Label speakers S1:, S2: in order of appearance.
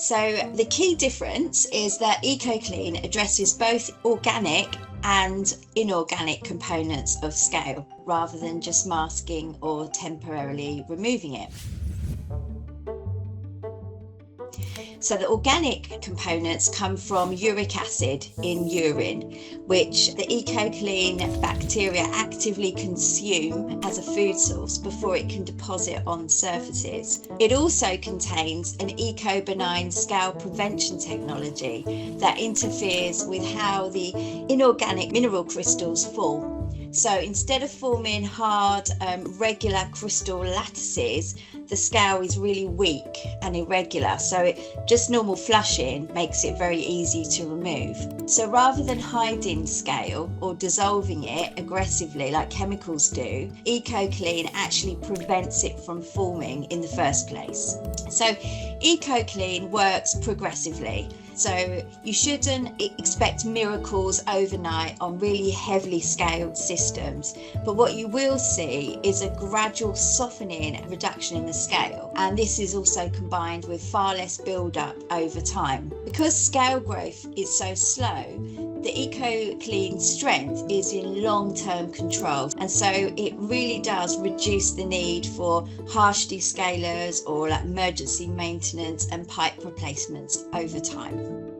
S1: So the key difference is that EcoClean addresses both organic and inorganic components of scale, rather than just masking or temporarily removing it. So the organic components come from uric acid in urine, which the EcoClean bacteria actively consume as a food source before it can deposit on surfaces. It also contains an eco-benign scale prevention technology that interferes with how the inorganic mineral crystals form. So instead of forming hard, regular crystal lattices, the scale is really weak and irregular. So just normal flushing makes it very easy to remove. So rather than hiding scale or dissolving it aggressively like chemicals do, EcoClean actually prevents it from forming in the first place. So EcoClean works progressively. So you shouldn't expect miracles overnight on really heavily scaled systems, but what you will see is a gradual softening and reduction in the scale, and this is also combined with far less build-up over time. Because scale growth is so slow, the EcoClean strength is in long-term control, and so it really does reduce the need for harsh descalers or like emergency maintenance and pipe replacements over time.